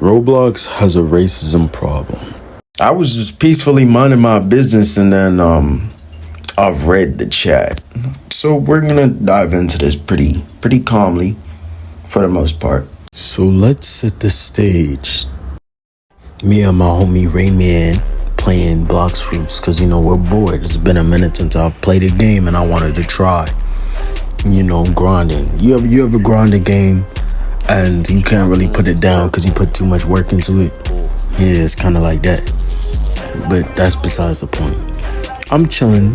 Roblox has a racism problem. I was just peacefully minding my business and then I've read the chat. So we're gonna dive into this pretty calmly for the most part. So let's set the stage. Me and my homie Rayman playing Blox Fruits because we're bored. It's been a minute since I've played a game and I wanted to try. Grinding. You ever grind a game and you can't really put it down because you put too much work into it? Yeah, it's kind of like that. But that's besides the point. I'm chilling,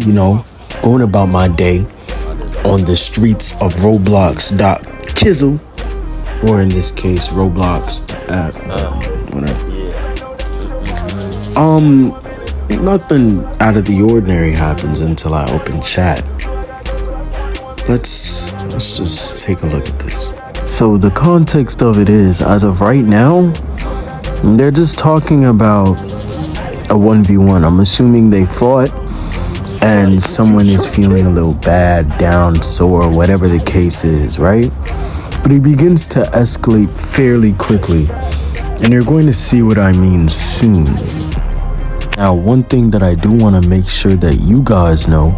going about my day on the streets of Roblox.kizzle, or in this case, Roblox app, whatever. Nothing out of the ordinary happens until I open chat. Let's just take a look at this. So the context of it is, as of right now, they're just talking about a 1v1. I'm assuming they fought and someone is feeling a little bad, down, sore, whatever the case is, right? But it begins to escalate fairly quickly, and you're going to see what I mean soon. Now, one thing that I do want to make sure that you guys know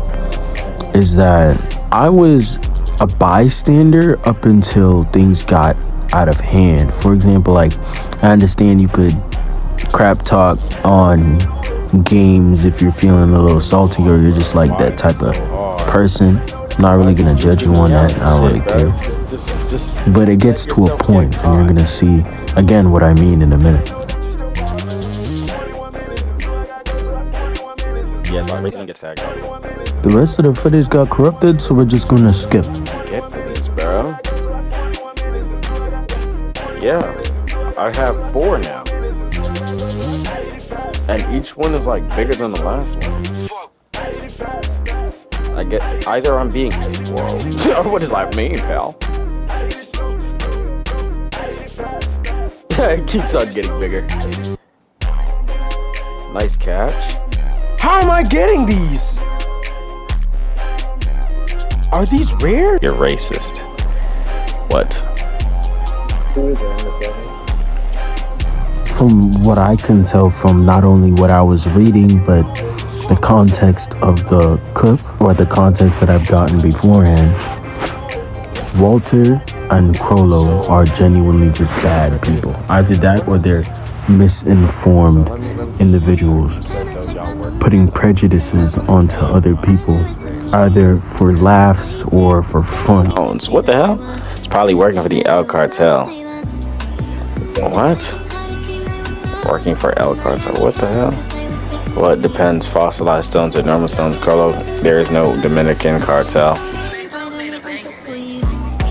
is that I was a bystander up until things got out of hand. For example, I understand you could crap talk on games if you're feeling a little salty or you're just like that type of person. I'm not really gonna judge you on that. I don't really care. But it gets to a point, and you're gonna see again what I mean in a minute. Yeah, my racing gets tagged out. The rest of the footage got corrupted, so we're just gonna skip. Get these, bro. Yeah, I have 4 now. And each one is bigger than the last one. I get either I'm being whoa. What does that mean, pal? It keeps on getting bigger. Nice catch. How am I getting these? Are these rare? You're racist. What? From what I can tell from not only what I was reading, but the context of the clip, or the context that I've gotten beforehand, Walter and Crollo are genuinely just bad people. Either that or they're misinformed individuals, putting prejudices onto other people, either for laughs or for fun. What the hell? It's probably working for the El Cartel. What? Working for El Cartel. What the hell? Well, it depends. Fossilized stones or normal stones. Carlo, there is no Dominican cartel.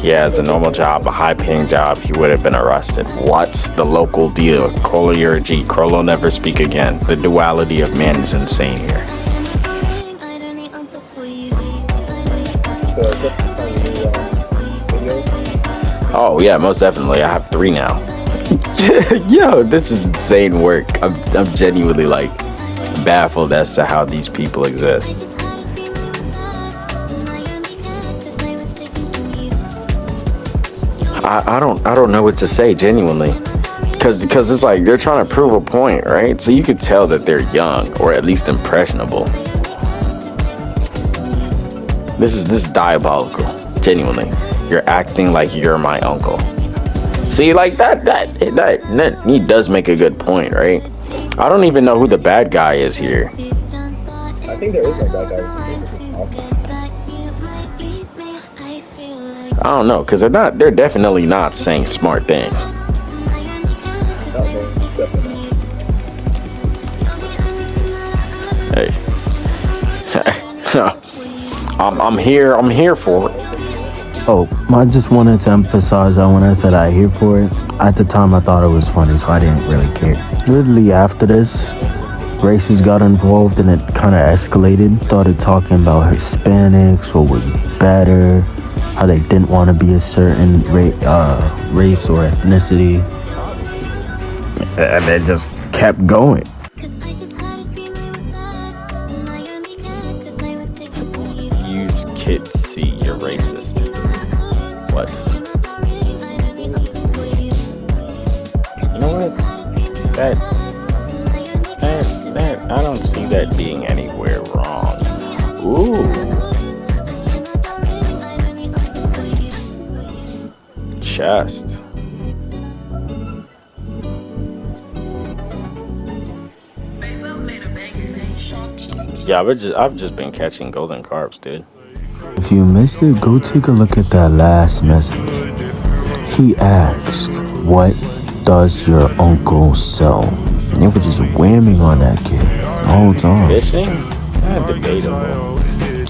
Yeah, it's a normal job, a high-paying job. He would have been arrested. What's the local deal? Crollo, you're a G. Crollo, never speak again. The duality of man is insane here. Oh yeah, most definitely. I have 3 now. Yo, this is insane work. I'm genuinely baffled as to how these people exist. I don't know what to say, genuinely, because it's they're trying to prove a point, right? So you could tell that they're young or at least impressionable. This is diabolical, genuinely. You're acting like you're my uncle. See, that he does make a good point, right? I don't even know who the bad guy is here. I think there is no bad guy. I don't know, because they're definitely not saying smart things. Hey. I'm here for it. Oh, I just wanted to emphasize that when I said I here for it, at the time I thought it was funny, so I didn't really care. Literally after this, races got involved and it kind of escalated. Started talking about Hispanics, what was better, how they didn't want to be a certain race or ethnicity, and it just kept going. Use kids see you're racist. What? You know what? That I don't see that being anywhere wrong. Ooh. Chest. Yeah, I've just been catching golden carps, dude. If you missed it, go take a look at that last message. He asked, "What does your uncle sell?" And they were just whamming on that kid the whole time. Fishing? Debatable.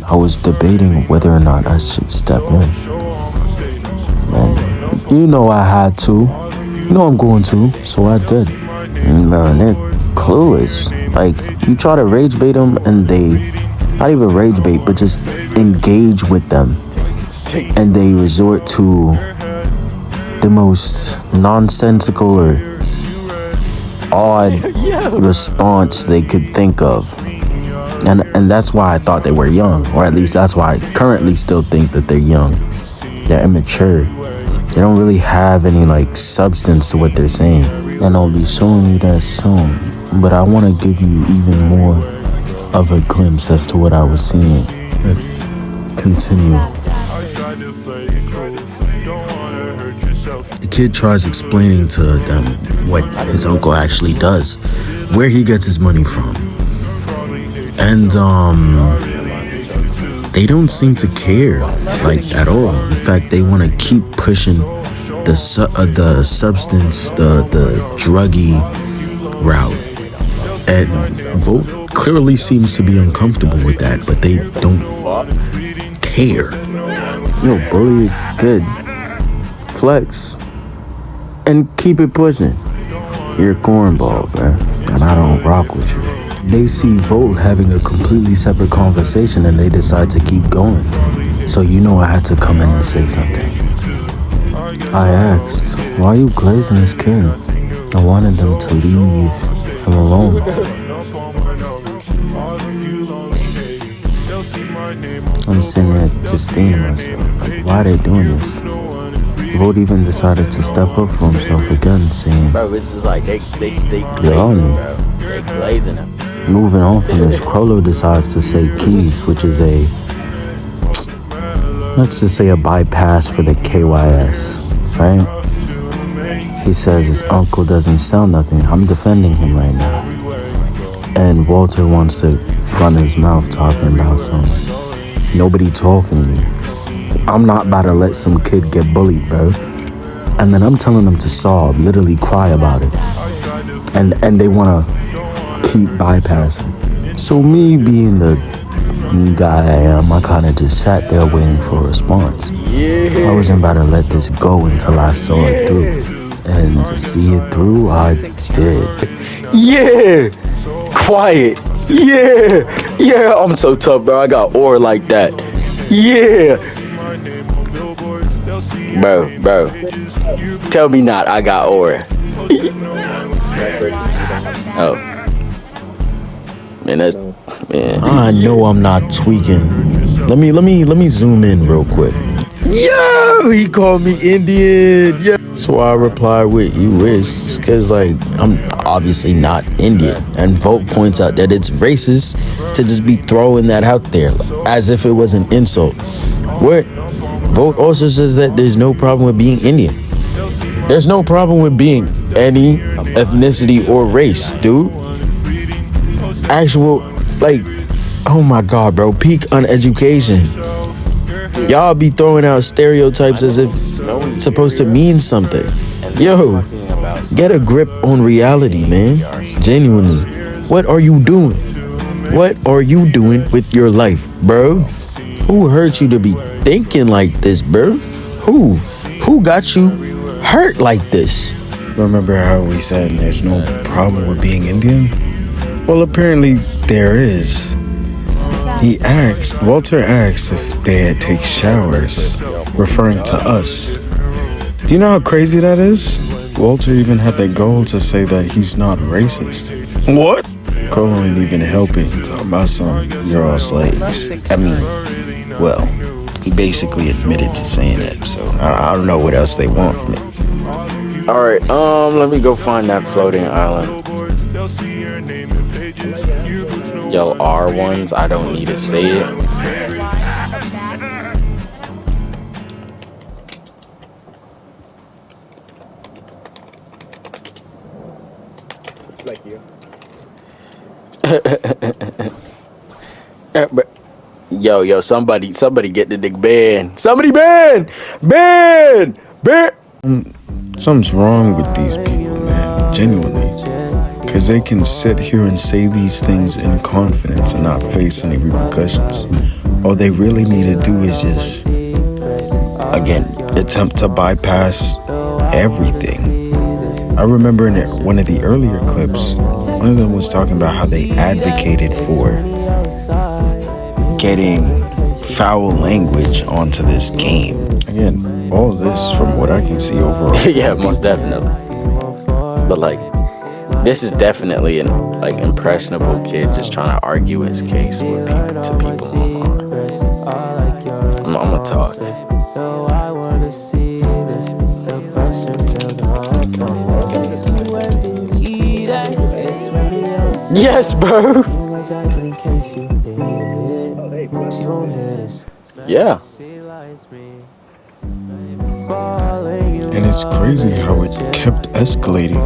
I was debating whether or not I should step in. And you know I had to. You know I'm going to, so I did. And man, they're clueless. Like, you try to rage bait them and they, not even rage bait, but just engage with them. And they resort to the most nonsensical or odd response they could think of. And that's why I thought they were young, or at least that's why I currently still think that they're young. They're immature. They don't really have any like substance to what they're saying. And I'll be showing you that soon. But I want to give you even more of a glimpse as to what I was seeing. Let's continue. The kid tries explaining to them what his uncle actually does, where he gets his money from. And they don't seem to care, like, at all. In fact, they want to keep pushing the substance, the druggy route. And Volt clearly seems to be uncomfortable with that, but they don't care. Yo, bully, good. Flex. And keep it pushing. You're a cornball, man. And I don't rock with you. They see Volt having a completely separate conversation and they decide to keep going. So you know I had to come in and say something. I asked, "Why are you glazing this kid?" I wanted them to leave him alone. I'm sitting there just thinking to myself, like, why are they doing this? Volt even decided to step up for himself again, saying, Bro, it's just like they glazing, on me. bro. They glazing him. Moving on from this, Crollo decides to say keys, which is let's just say a bypass for the KYS, right? He says his uncle doesn't sell nothing. I'm defending him right now. And Walter wants to run his mouth talking about something. Nobody talking to me. I'm not about to let some kid get bullied, bro. And then I'm telling them to sob, literally cry about it. And they want to keep bypassing. So me being the guy I am, I kind of just sat there waiting for a response. I wasn't about to let this go until I saw it through. And to see it through, I did. Yeah! Quiet! Yeah! Yeah, I'm so tough, bro. I got ore like that. Yeah! Bro. Tell me not, I got ore. Oh. Man, I know I'm not tweaking. Let me zoom in real quick. Yo, he called me Indian. Yeah. So I replied with, "You wish," because like I'm obviously not Indian. And Volt points out that it's racist to just be throwing that out there as if it was an insult. What? Volt also says that there's no problem with being Indian. There's no problem with being any ethnicity or race, dude. Actual, like, oh my God, bro, peak uneducation. Y'all be throwing out stereotypes as if it's supposed to mean something. Yo, get a grip on reality, man. Genuinely. What are you doing? What are you doing with your life, bro? Who hurt you to be thinking like this, bro? Who got you hurt like this? Remember how we said there's no problem with being Indian? Well, apparently there is. Walter asked if they had take showers, referring to us. Do you know how crazy that is? Walter even had the goal to say that he's not racist. What? Crollo ain't even helping, talking about some, "You're all slaves." I mean, well, he basically admitted to saying that, so I don't know what else they want from it. All right, let me go find that floating island. Yo, R ones, I don't need to say it. Like you. But yo, somebody get the nigga ban. Somebody ban. Something's wrong with these people, man. Genuinely. Because they can sit here and say these things in confidence and not face any repercussions. All they really need to do is just, again, attempt to bypass everything. I remember in one of the earlier clips, one of them was talking about how they advocated for getting foul language onto this game. Again, all this from what I can see overall. Yeah, most definitely. But like, this is definitely an like impressionable kid just trying to argue his case with people to people online. I'm gonna talk. Yes, bro. Yeah. And it's crazy how it kept escalating.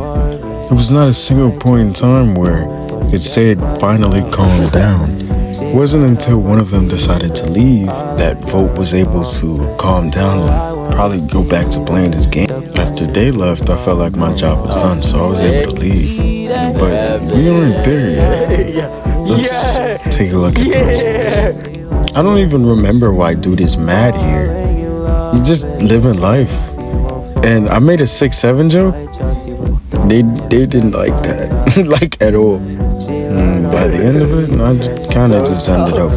There was not a single point in time where it said finally calm down. It wasn't until one of them decided to leave that Vote was able to calm down and probably go back to playing this game. After they left, I felt like my job was done, so I was able to leave. But we aren't there yet. Let's take a look at this. I don't even remember why dude is mad here. He's just living life. And I made a 6-7 joke. They didn't like that, like at all. By the end of it, I kind of just ended up,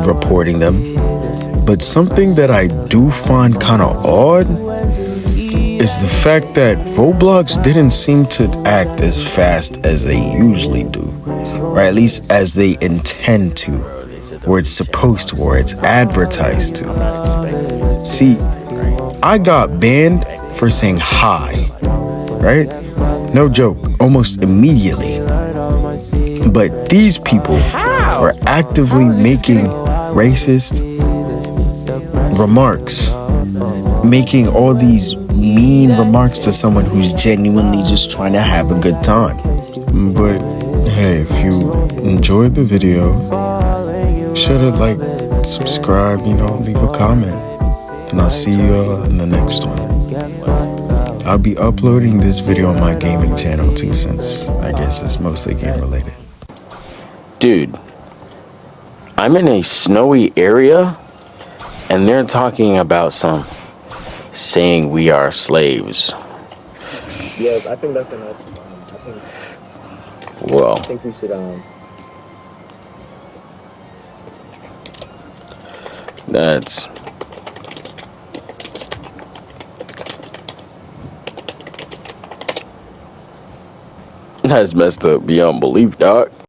reporting them. But something that I do find kind of odd is the fact that Roblox didn't seem to act as fast as they usually do, or at least as they intend to, or it's supposed to, or it's advertised to. See, I got banned for saying hi, right? No joke, almost immediately. But these people are actively making racist remarks, making all these mean remarks to someone who's genuinely just trying to have a good time. But hey, if you enjoyed the video, should have like, subscribe, leave a comment. And I'll see you in the next one. I'll be uploading this video on my gaming channel too, since I guess it's mostly game related. Dude, I'm in a snowy area and they're talking about saying we are slaves. Yeah, I think that's enough. I think we should That's messed up beyond belief, dog.